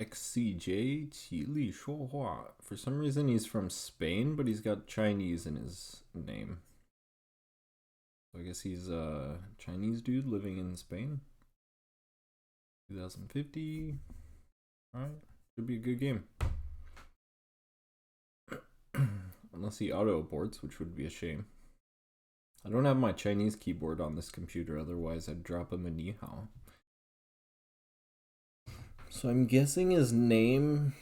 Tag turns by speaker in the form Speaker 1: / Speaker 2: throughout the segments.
Speaker 1: XCJ 起立说话. For some reason, he's from Spain, but he's got Chinese in his name. So I guess he's a Chinese dude living in Spain. 2050. Alright, should be a good game. Unless he auto aborts, which would be a shame. I don't have my Chinese keyboard on this computer, otherwise I'd drop him a ni hao. So I'm guessing his name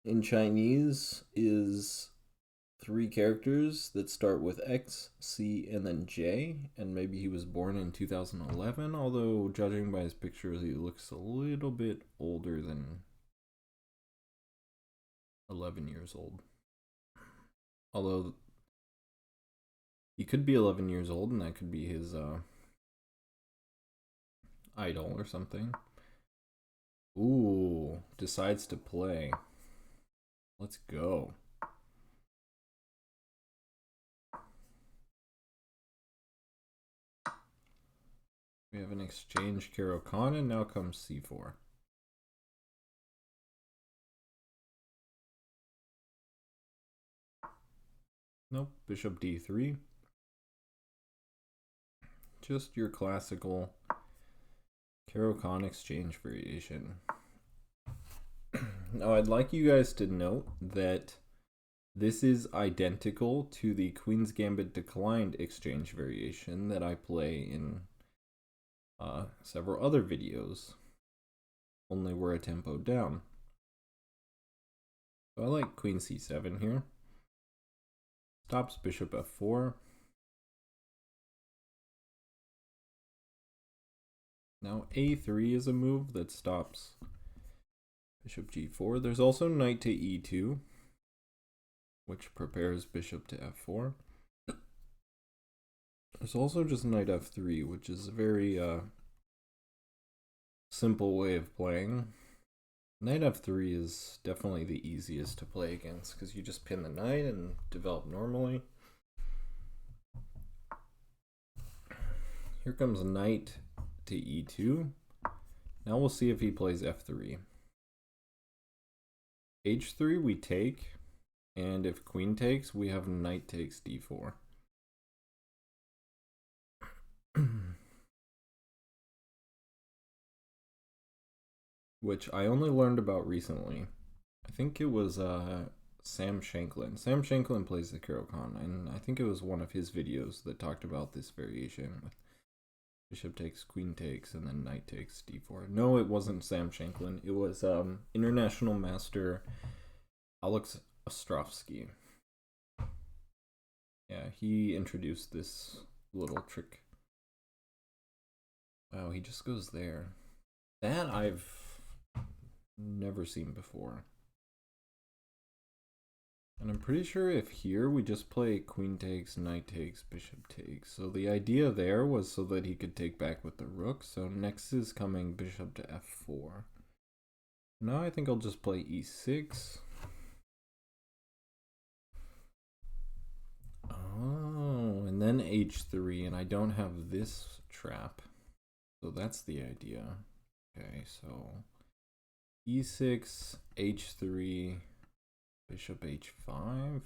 Speaker 1: in Chinese is 3 characters that start with X, C, and then J, and maybe he was born in 2011, although judging by his picture, he looks a little bit older than 11 years old. Although he could be 11 years old, and that could be his idol or something. Ooh, decides to play. Let's go. We have an exchange Caro Kann, and now comes c4. Nope, bishop d3. Just your classical Caro Kann exchange variation. Now, I'd like you guys to note that this is identical to the Queen's Gambit declined exchange variation that I play in several other videos, only we're a tempo down. So I like Queen c7 here. Stops bishop f4. Now a3 is a move that stops bishop g4. There's also knight to e2, which prepares bishop to f4. There's also just knight f3, which is a very simple way of playing. Knight f3 is definitely the easiest to play against because you just pin the knight and develop normally. Here comes knight to e2. Now we'll see if he plays f3. h3 we take, and if queen takes, we have knight takes d4. Which I only learned about recently. I think it was Sam Shanklin. Sam Shanklin plays the Caro Kann, and I think it was one of his videos that talked about this variation with bishop takes, queen takes, and then knight takes d4. No, it wasn't Sam Shanklin. It was international master Alex Ostrovsky. Yeah, he introduced this little trick. Wow, he just goes there. That I've never seen before. And I'm pretty sure if here we just play queen takes, knight takes, bishop takes. So the idea there was so that he could take back with the rook. So next is coming bishop to f4. Now I think I'll just play e6. Oh, and then h3, and I don't have this trap. So that's the idea. Okay, so e6, h3, bishop h5?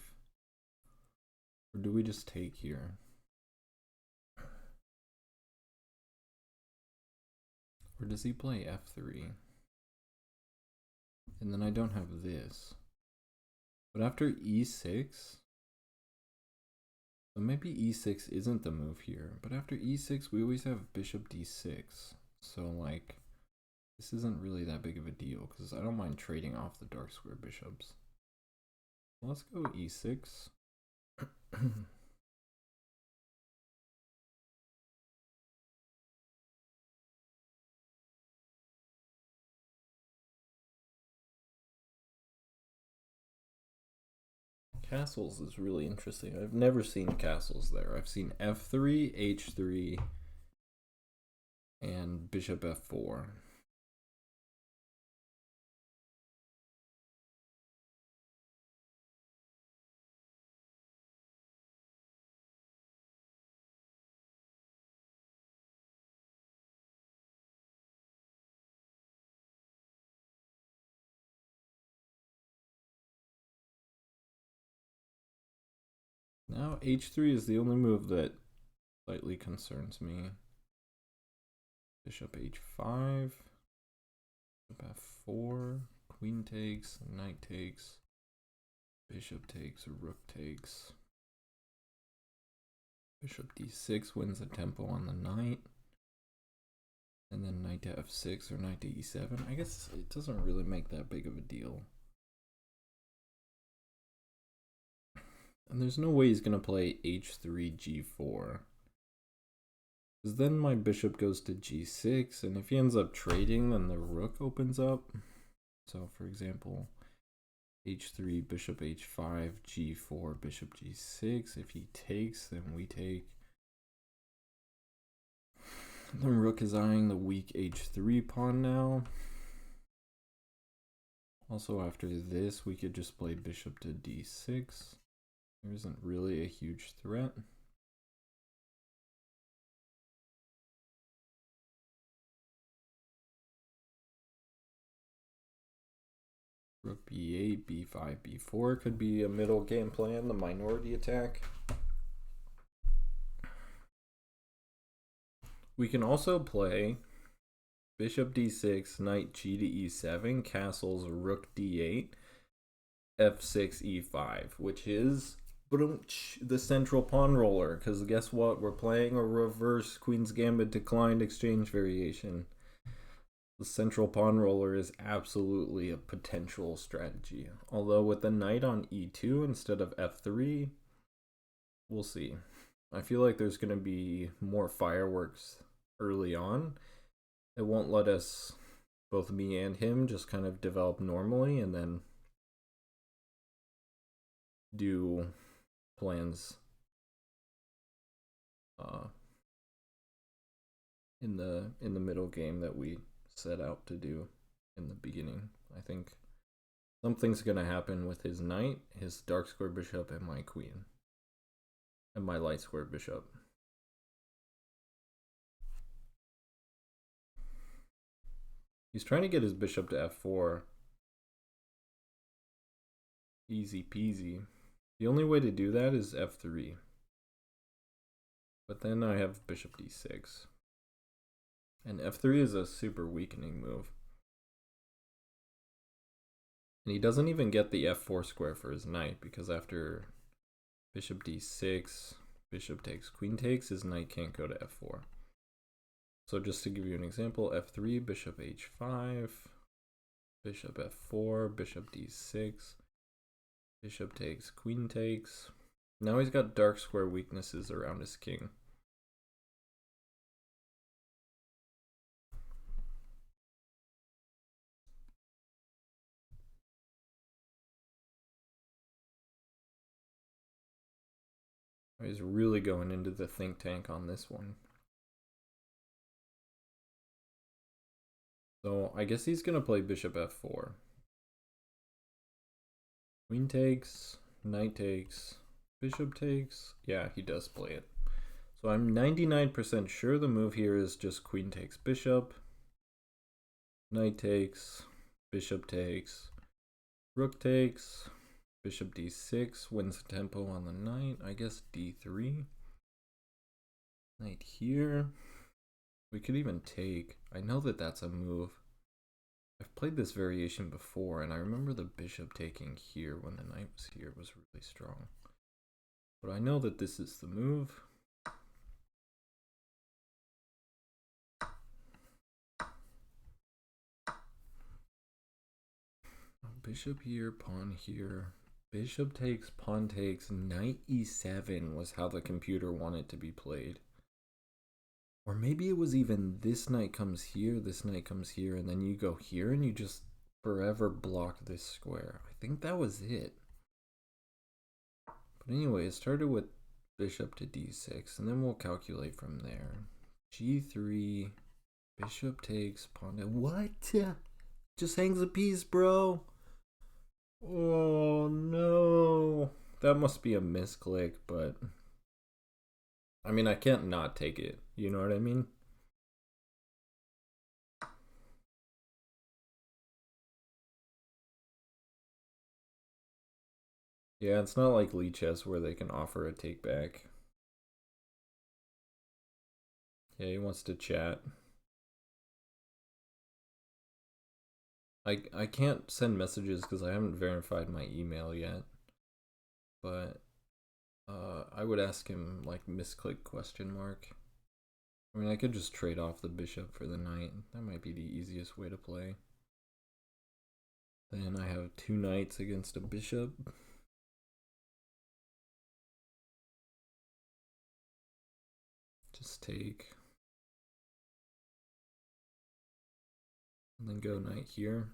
Speaker 1: Or do we just take here? Or does he play f3? And then I don't have this. But after e6, so maybe e6 isn't the move here. But after e6, we always have bishop d6. So like, this isn't really that big of a deal because I don't mind trading off the dark square bishops. Let's go e6. Castles is really interesting. I've never seen castles there. I've seen f3, h3, and bishop f4. Now h3 is the only move that slightly concerns me. Bishop h5, bishop f4, queen takes, knight takes, bishop takes, rook takes. Bishop d6 wins the tempo on the knight. And then knight to f6 or knight to e7. I guess it doesn't really make that big of a deal. And there's no way he's going to play h3, g4. Because then my bishop goes to g6, and if he ends up trading, then the rook opens up. So, for example, h3, bishop h5, g4, bishop g6. If he takes, then we take. The rook is eyeing the weak h3 pawn now. Also, after this, we could just play bishop to d6. There isn't really a huge threat. Rook b8, b5, b4 could be a middle game plan, the minority attack. We can also play bishop d6, knight g to e7, castles, rook d8, f6, e5, which is the central pawn roller, because guess what? We're playing a reverse Queen's Gambit declined exchange variation. The central pawn roller is absolutely a potential strategy. Although with the knight on e2 instead of f3, we'll see. I feel like there's going to be more fireworks early on. It won't let us, both me and him, just kind of develop normally and then do plans in the middle game that we set out to do in the beginning. I think something's gonna happen with his knight, his dark square bishop, and my queen, and my light square bishop. He's trying to get his bishop to f4. Easy peasy. The only way to do that is f3. But then I have bishop d6. And f3 is a super weakening move. And he doesn't even get the f4 square for his knight, because after bishop d6, bishop takes, queen takes, his knight can't go to f4. So just to give you an example, f3, bishop h5, bishop f4, bishop d6, bishop takes, queen takes. Now he's got dark square weaknesses around his king. He's really going into the think tank on this one. So I guess he's going to play bishop f4. Queen takes, knight takes, bishop takes. Yeah, he does play it. So I'm 99% sure the move here is just queen takes bishop, knight takes, bishop takes, rook takes, bishop d6 wins the tempo on the knight. I guess d3. Knight here. We could even take. I know that that's a move. I've played this variation before, and I remember the bishop taking here when the knight was here was really strong. But I know that this is the move. Bishop here, pawn here. Bishop takes, pawn takes, knight e7 was how the computer wanted to be played. Or maybe it was even this knight comes here, this knight comes here, and then you go here and you just forever block this square. I think that was it. But anyway, it started with bishop to d6, and then we'll calculate from there. g3, bishop takes, pawn to... What? Just hangs a piece, bro. Oh no. That must be a misclick, but I mean, I can't not take it. You know what I mean? Yeah, it's not like Lichess where they can offer a take back. Yeah, he wants to chat. I can't send messages because I haven't verified my email yet. But I would ask him like misclick question mark. I mean, I could just trade off the bishop for the knight. That might be the easiest way to play. Then I have two knights against a bishop. Just take. And then go knight here.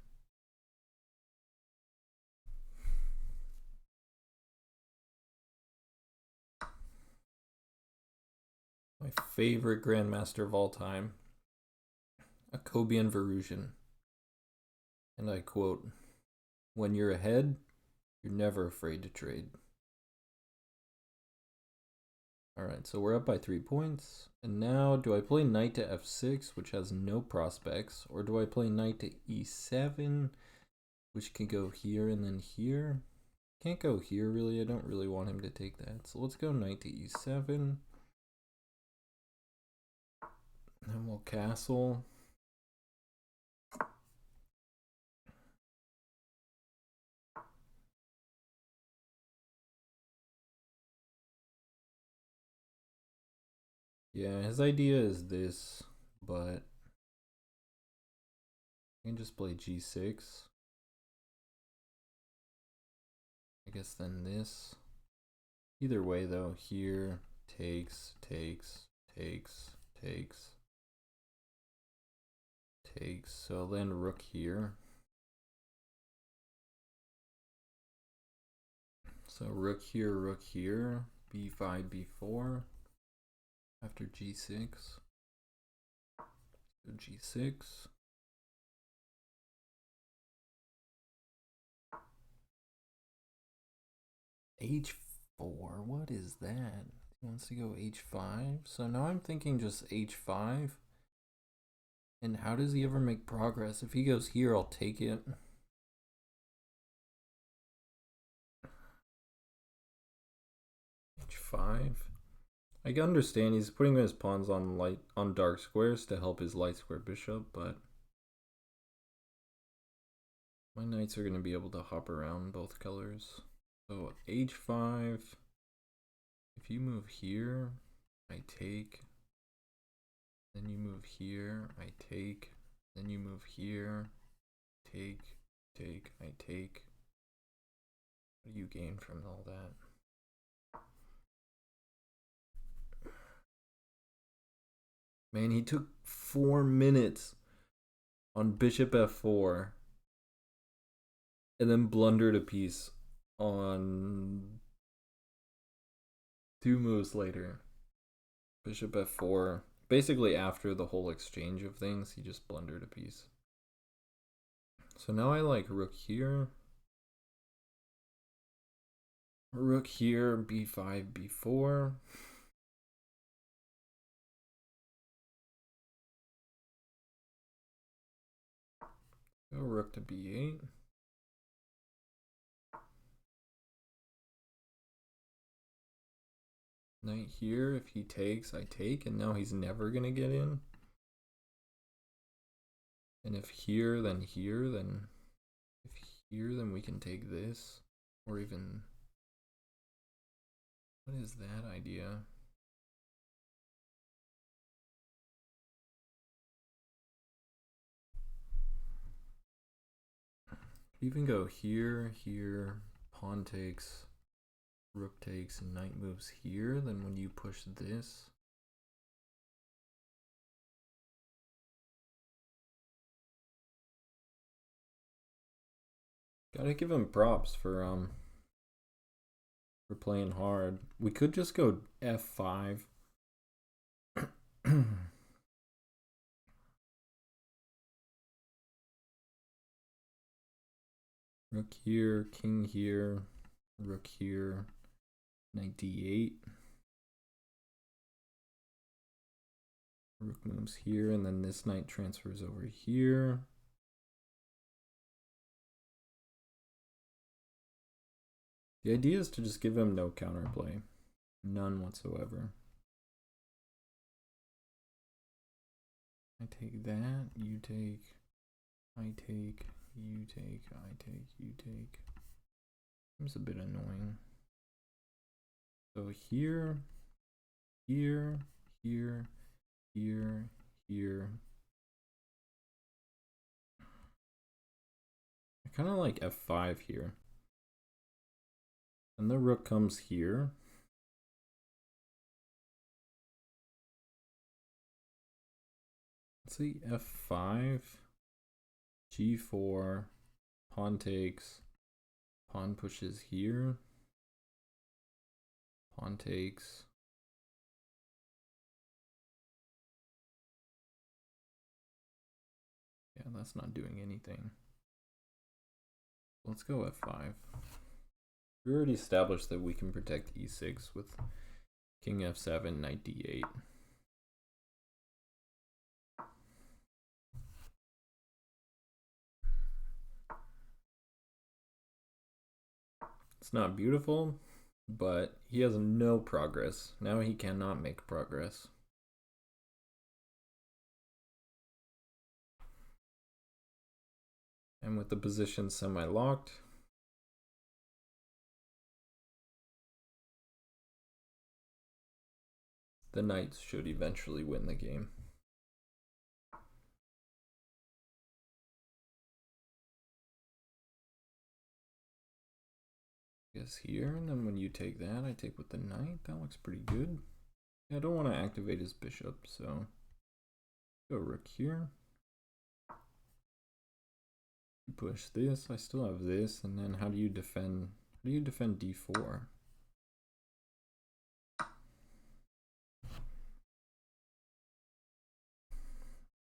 Speaker 1: My favorite grandmaster of all time, Akobian Verusian. And I quote, "When you're ahead, you're never afraid to trade." Alright, so we're up by 3 points. And now, do I play knight to f6, which has no prospects, or do I play knight to e7, which can go here and then here? Can't go here, really. I don't really want him to take that. So let's go knight to e7. Then we'll castle. Yeah, his idea is this, but I can just play g6. I guess then this. Either way though, here, takes, takes, takes, takes, takes. So then rook here. So rook here, b5, b4. After g6. So g6. h4, what is that? He wants to go h5. So now I'm thinking just h5. And how does he ever make progress? If he goes here, I'll take it. h5. I can understand he's putting his pawns on dark squares to help his light square bishop, but my knights are going to be able to hop around both colors. So h5. If you move here, I take. Then you move here, I take. Then you move here, take, take, I take. What do you gain from all that? Man, he took 4 minutes on bishop f4 and then blundered a piece on 2 moves later. Bishop f4. Basically after the whole exchange of things, he just blundered a piece. So now I like rook here. Rook here, b5, b4. Go rook to b8. Knight here, if he takes, I take, and now he's never gonna get in. And if here, then here, then if here, then we can take this. Or even, what is that idea? Even go here, here, pawn takes, rook takes, and knight moves here. Then when you push this, gotta give him props for playing hard. We could just go f5. Rook here, king here, rook here, knight d8. Rook moves here, and then this knight transfers over here. The idea is to just give him no counterplay. None whatsoever. I take that, you take, I take, you take, I take, you take. Seems a bit annoying. So here, here, here, here, here. I kind of like f5 here. And the rook comes here. Let's see, f5, g4, pawn takes, pawn pushes here, pawn takes. Yeah, that's not doing anything. Let's go f5. We already established that we can protect e6 with king f7, knight d8. It's not beautiful, but he has no progress. Now he cannot make progress. And with the position semi-locked, the knights should eventually win the game. Guess here, and then when you take that, I take with the knight. That looks pretty good. Yeah, I don't want to activate his bishop, so go rook here. Push this. I still have this, and then how do you defend? How do you defend d4?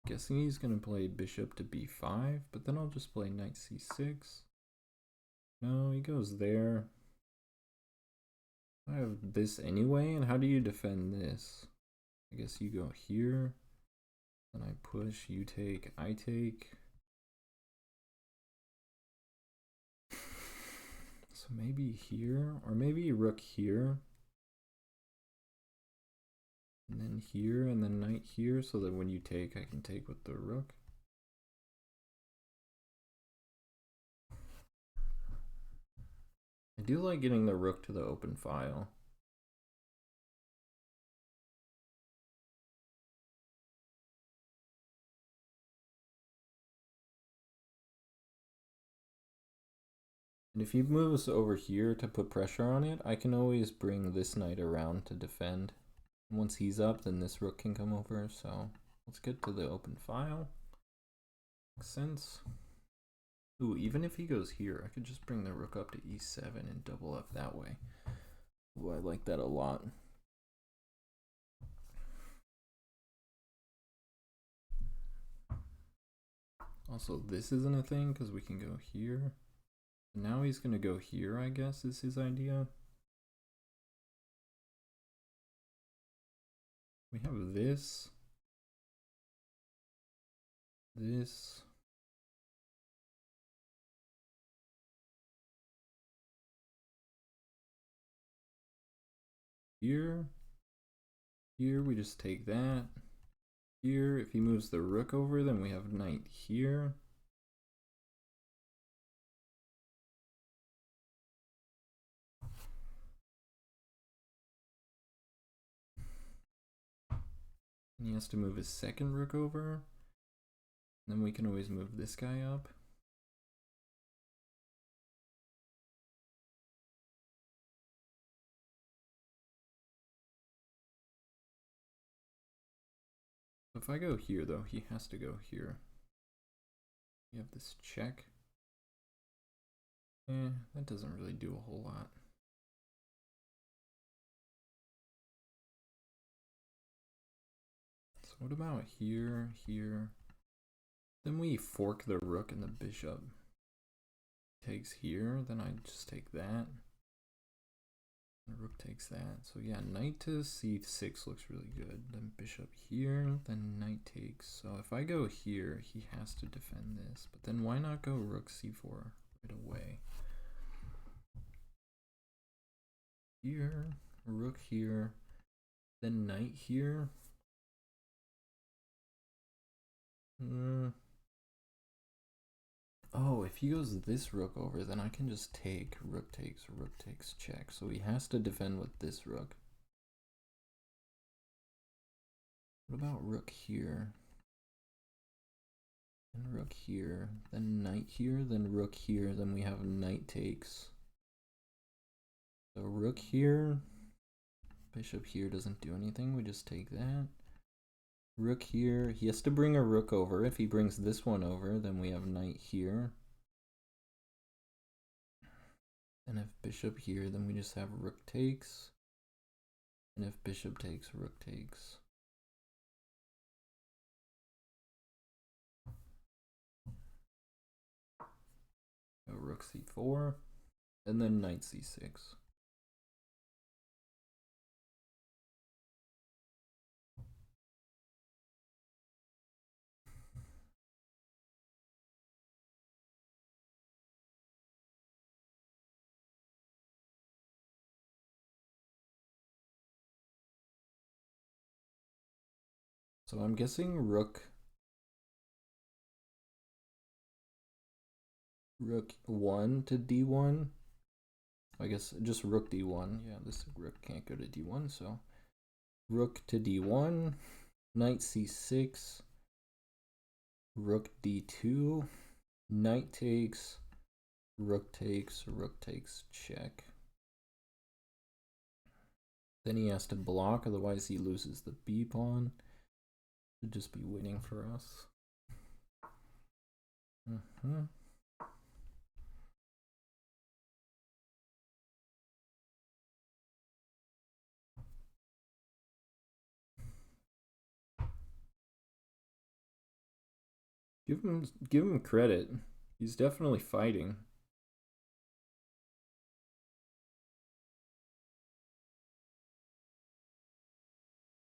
Speaker 1: Guessing he's gonna play bishop to b5, but then I'll just play knight c6. No, he goes there. I have this anyway, and how do you defend this? I guess you go here, and I push, you take, I take. So maybe here, or maybe rook here. And then here, and then knight here, so that when you take, I can take with the rook. I do like getting the rook to the open file. And if he moves over here to put pressure on it, I can always bring this knight around to defend. And once he's up, then this rook can come over. So let's get to the open file. Makes sense. Ooh, even if he goes here, I could just bring the rook up to e7 and double up that way. Ooh, I like that a lot. Also, this isn't a thing because we can go here. Now he's going to go here, I guess, is his idea. We have this. This. Here. Here, we just take that. Here, if he moves the rook over, then we have knight here. And he has to move his second rook over. Then we can always move this guy up. If I go here, though, he has to go here. We have this check. That doesn't really do a whole lot. So what about here, here? Then we fork the rook and the bishop. Takes here, then I just take that. The rook takes that. So yeah, knight to c6 looks really good. Then bishop here, then knight takes. So if I go here, he has to defend this. But then why not go rook c4 right away? here, rook here, then knight here. Oh, if he goes this rook over, then I can just take rook takes check. So he has to defend with this rook. What about rook here? And rook here, then knight here, then rook here, then we have knight takes. So rook here, bishop here doesn't do anything, we just take that. Rook here, he has to bring a rook over. If he brings this one over, then we have knight here. And if bishop here, then we just have rook takes. And if bishop takes, rook takes. Go rook c4, and then knight c6. So I'm guessing rook 1 to d1. I guess just rook d1. Yeah, this rook can't go to d1, so rook to d1, knight c6, rook d2, knight takes, rook takes, check. Then he has to block, otherwise he loses the b pawn. Should just be winning for us. Give him credit. He's definitely fighting.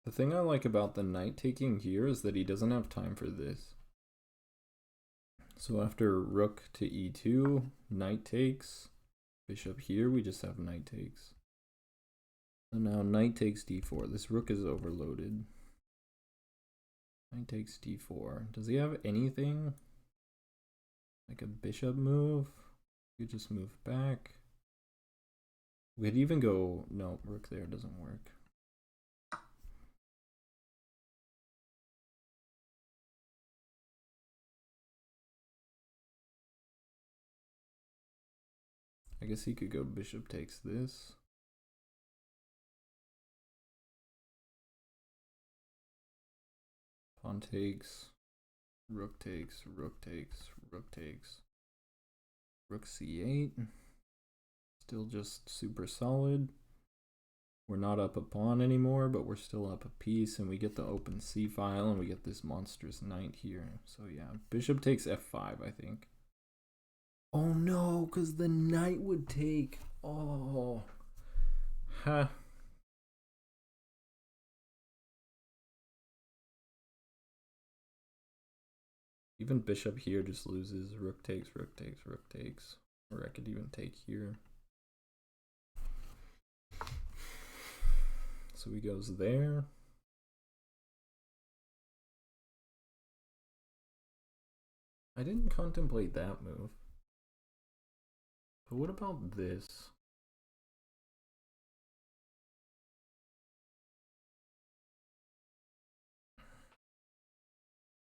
Speaker 1: The thing I like about the knight taking here is that he doesn't have time for this. So after rook to e2, knight takes, bishop here, we just have knight takes. So now knight takes d4. This rook is overloaded. Knight takes d4. Does he have anything? Like a bishop move? You just move back. We could even go, no, rook there doesn't work. I guess he could go bishop takes this. Pawn takes, rook takes, rook takes, rook takes. Rook c8. Still just super solid. We're not up a pawn anymore, but we're still up a piece, and we get the open c file, and we get this monstrous knight here. So yeah, bishop takes f5, I think. Oh no, because the knight would take. Oh. Ha. Even bishop here just loses. Rook takes, rook takes, rook takes. Or I could even take here. So he goes there. I didn't contemplate that move. But what about this?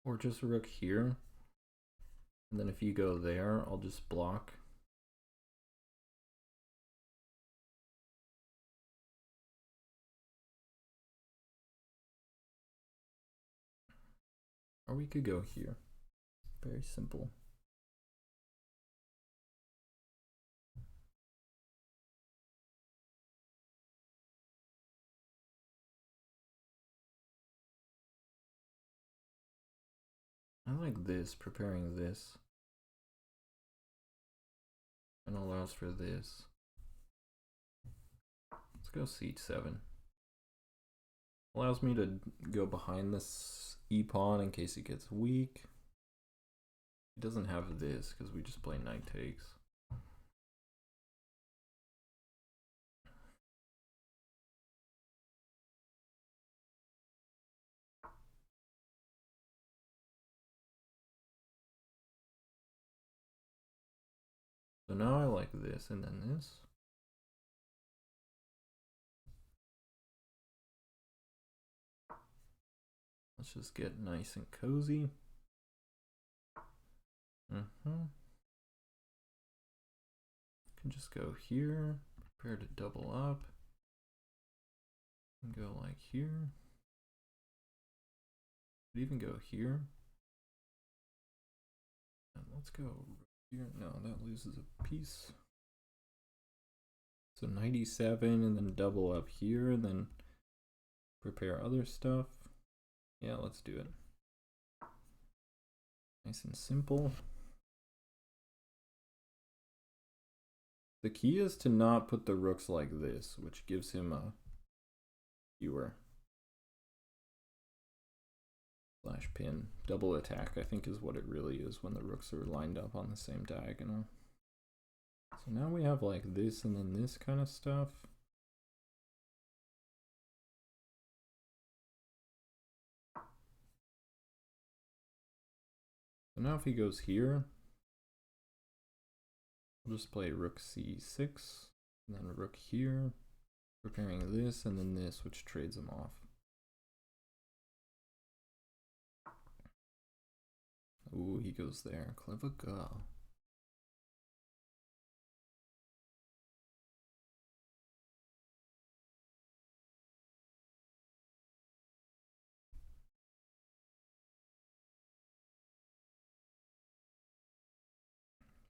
Speaker 1: Or just rook here. And then if you go there, I'll just block. Or we could go here. Very simple. I like this, preparing this. And allows for this. Let's go c7. Allows me to go behind this e-pawn in case it gets weak. It doesn't have this because we just play knight takes. So now I like this and then this. Let's just get nice and cozy. Can just go here, prepare to double up, and go like here. Could even go here. And let's go here. No, that loses a piece. So 97 and then double up here and then prepare other stuff. Yeah, let's do it. Nice and simple. The key is to not put the rooks like this, which gives him a viewer. Slash pin. Double attack, I think, is what it really is when the rooks are lined up on the same diagonal. So now we have like this and then this kind of stuff. So now if he goes here, we'll just play rook c6, and then rook here, preparing this and then this, which trades him off. Ooh, he goes there. Clever girl.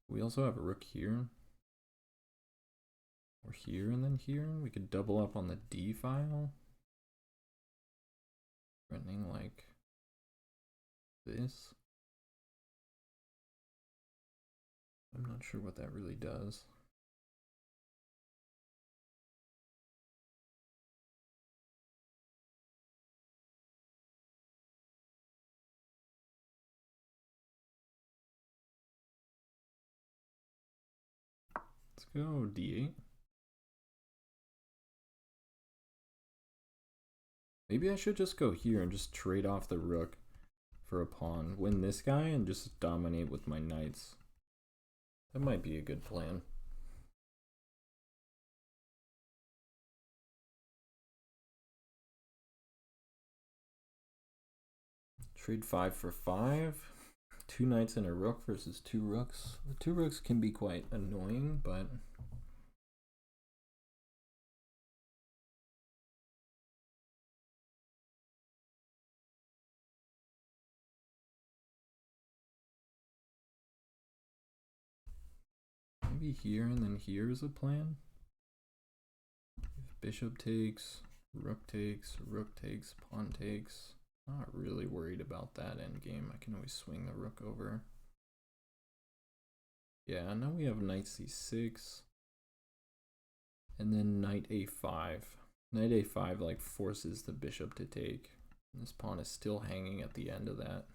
Speaker 1: We also have a rook here. Or here and then here. We could double up on the D file. Threatening like this. I'm not sure what that really does. Let's go d8. Maybe I should just go here and just trade off the rook for a pawn. Win this guy and just dominate with my knights. That might be a good plan. Trade 5 for 5. 2 knights and a rook versus 2 rooks. The 2 rooks can be quite annoying, but maybe here and then here is a plan. If bishop takes, rook takes, pawn takes. Not really worried about that endgame. I can always swing the rook over. Yeah, now we have knight c6. And then knight a5. Knight a5 like forces the bishop to take. And this pawn is still hanging at the end of that.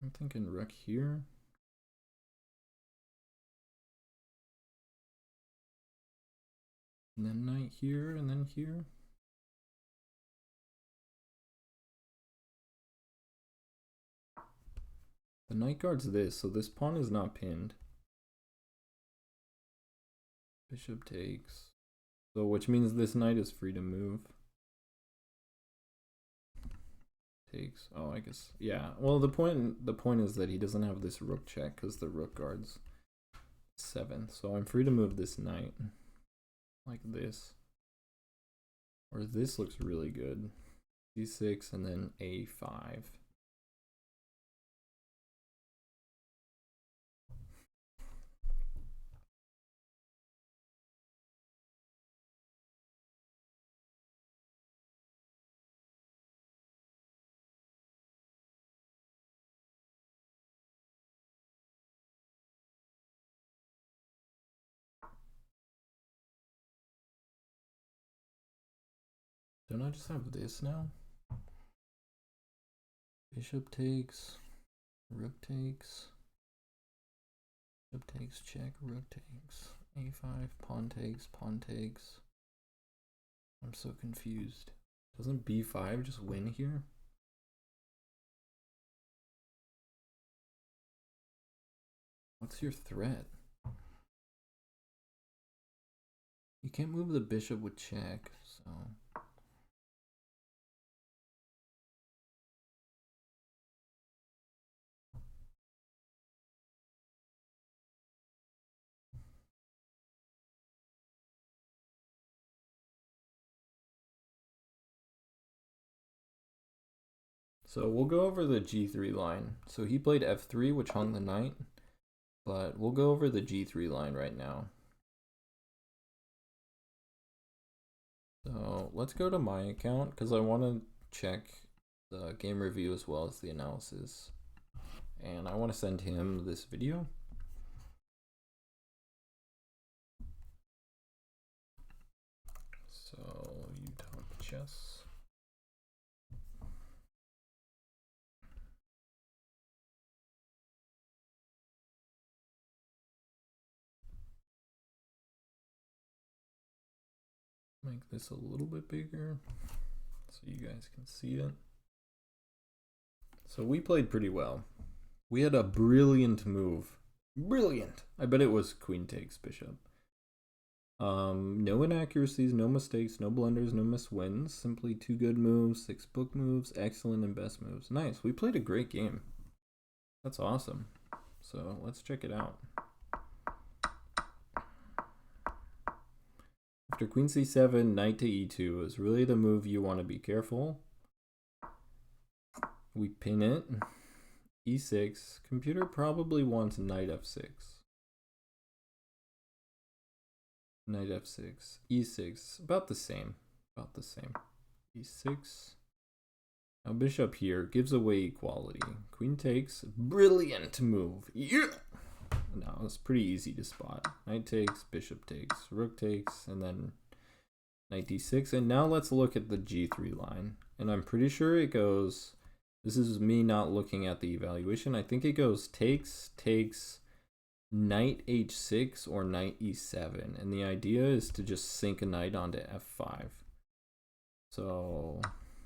Speaker 1: I'm thinking rook here. And then knight here, and then here. The knight guards this, so this pawn is not pinned. Bishop takes. So which means this knight is free to move. Takes. Oh, I guess. Yeah. Well, the point is that he doesn't have this rook check because the rook guards 7th. So I'm free to move this knight like this. Or this looks really good. c6 and then a5. Don't I just have this now? Bishop takes, rook takes, bishop takes, check, rook takes, a5, pawn takes, I'm so confused. Doesn't b5 just win here? What's your threat? You can't move the bishop with check, so... So we'll go over the g3 line. So he played f3, which hung the knight, but we'll go over the g3 line right now. So let's go to my account because I want to check the game review as well as the analysis. And I want to send him this video. So Utop chess. Make this a little bit bigger so you guys can see it. So we played pretty well. We had a brilliant move. Brilliant! I bet it was queen takes bishop. No inaccuracies, no mistakes, no blunders, no miss wins. Simply 2 good moves, 6 book moves, excellent and best moves. Nice. We played a great game. That's awesome. So let's check it out. After queen c7, knight to e2 is really the move you want to be careful. We pin it. e6. Computer probably wants knight f6. Knight f6. e6. About the same. About the same. e6. Now bishop here gives away equality. Queen takes. Brilliant move. Yeah! No, it's pretty easy to spot. Knight takes, bishop takes, rook takes, and then knight d6. And now let's look at the g3 line. And I'm pretty sure it goes, this is me not looking at the evaluation. I think it goes takes, takes, knight h6 or knight e7. And the idea is to just sink a knight onto f5. So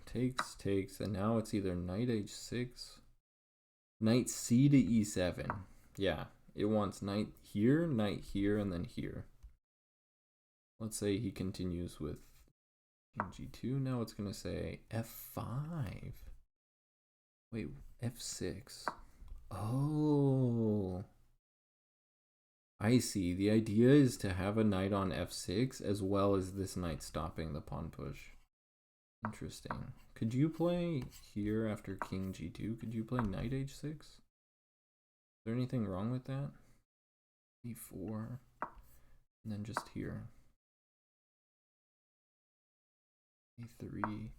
Speaker 1: takes, takes, and now it's either knight h6, knight c to e7. Yeah. It wants knight here, and then here. Let's say he continues with g2. Now it's going to say f5. Wait, f6. Oh. I see. The idea is to have a knight on f6 as well as this knight stopping the pawn push. Interesting. Could you play here after king g2? Could you play knight h6? Is there anything wrong with that? e4, and then just here. e3.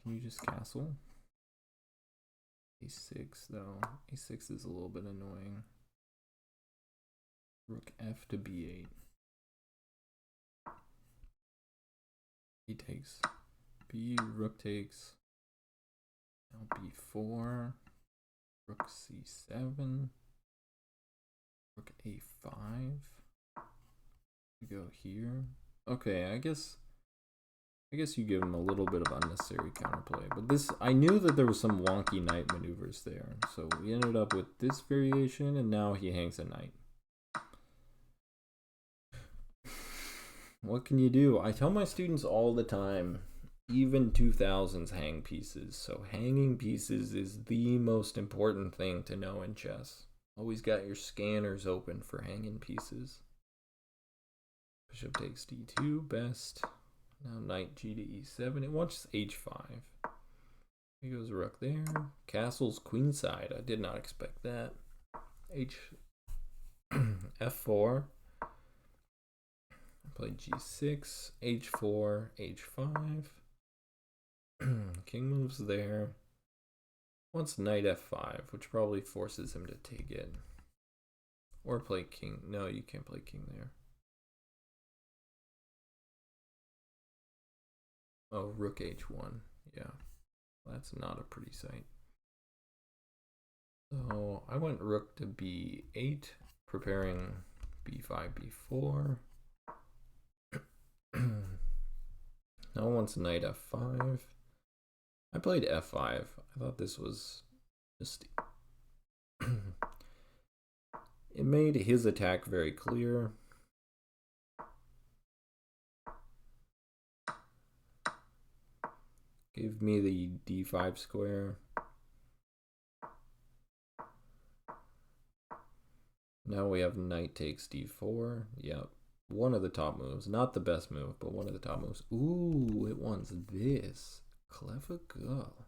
Speaker 1: Can you just castle? a6 though. a6 is a little bit annoying. Rook f to b8. He takes. B, rook takes. Now b4, rook c7, rook a5. We go here. Okay, I guess you give him a little bit of unnecessary counterplay, but this, I knew that there was some wonky knight maneuvers there, so we ended up with this variation, and now he hangs a knight. What can you do? I tell my students all the time, even 2000s hang pieces. So hanging pieces is the most important thing to know in chess. Always got your scanners open for hanging pieces. Bishop takes d2, best. Now knight g to e7. It wants h5. Here goes rook there. Castle's queenside. I did not expect that. f4. I played g6, h4, h5. King moves there. Wants knight f5, which probably forces him to take it. Or play king. No, you can't play king there. Oh, rook h1. Yeah, that's not a pretty sight. So I went rook to b8, preparing b5, b4. Now wants knight f5. I played f5. I thought this was just... It made his attack very clear. Give me the d5 square. Now we have knight takes d4. Yep. One of the top moves. Not the best move, but one of the top moves. Ooh, it wants this. Clever girl.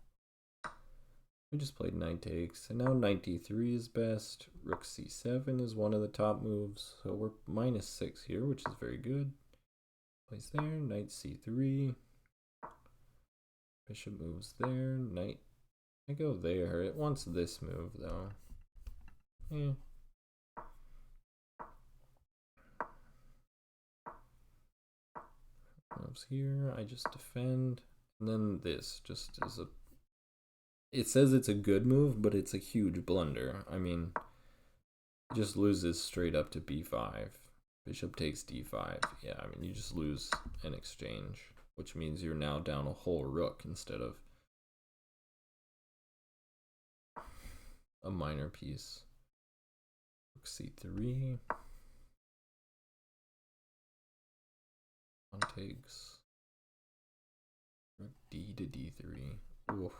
Speaker 1: We just played knight takes. And now knight d3 is best. Rook c7 is one of the top moves. So we're -6 here, which is very good. Place there. Knight c3. Bishop moves there. Knight. I go there. It wants this move, though. Moves here. I just defend. And then this just is a... It says it's a good move, but it's a huge blunder. I mean, it just loses straight up to b5. Bishop takes d5. Yeah, I mean, you just lose an exchange, which means you're now down a whole rook instead of a minor piece. Rook c3. Pawn takes. Rook d to d3. Oof.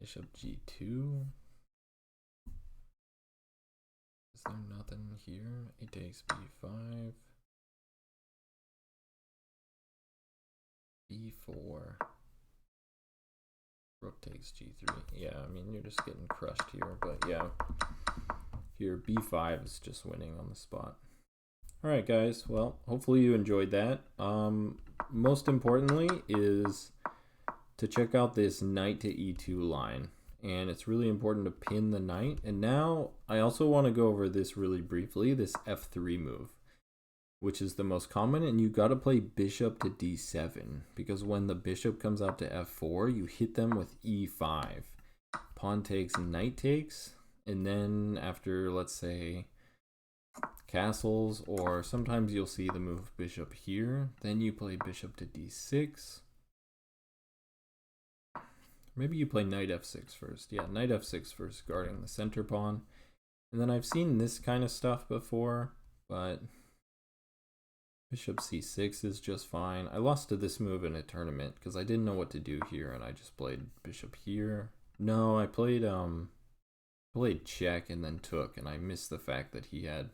Speaker 1: Bishop g2. Is there nothing here? It takes b5. b4. Rook takes g3. Yeah, I mean, you're just getting crushed here, but yeah. Here, b5 is just winning on the spot. Alright guys, well, hopefully you enjoyed that. Most importantly is to check out this knight to e2 line. And it's really important to pin the knight. And now I also want to go over this really briefly, this f3 move, which is the most common, and you got to play bishop to d7, because when the bishop comes out to f4, you hit them with e5. Pawn takes, knight takes, and then after, let's say, castles, or sometimes you'll see the move bishop here, then you play bishop to d6. Maybe you play knight f6 first. Yeah, knight f6 first, guarding the center pawn. And then I've seen this kind of stuff before, but bishop c6 is just fine. I lost to this move in a tournament because I didn't know what to do here, and I just played bishop here. No, I played check and then took, and I missed the fact that he had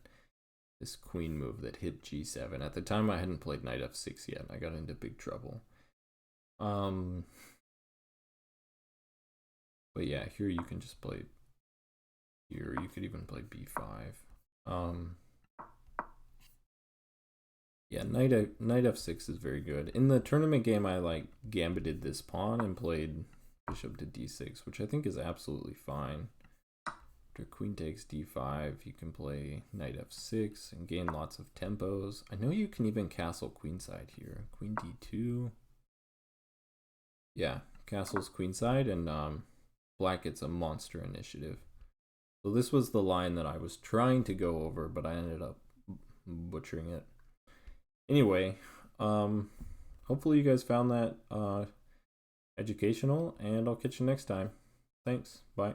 Speaker 1: this queen move that hit g7. At the time, I hadn't played knight f6 yet, and I got into big trouble. But yeah, here you can just play here. You could even play b5. Yeah, knight f6 is very good. In the tournament game, I like gambited this pawn and played bishop to d6, which I think is absolutely fine. After queen takes d5, you can play knight f6 and gain lots of tempos. I know you can even castle queenside here. Queen d2. Yeah, castles queenside, and black gets a monster initiative. So this was the line that I was trying to go over, but I ended up butchering it. Anyway, hopefully you guys found that educational, and I'll catch you next time. Thanks. Bye.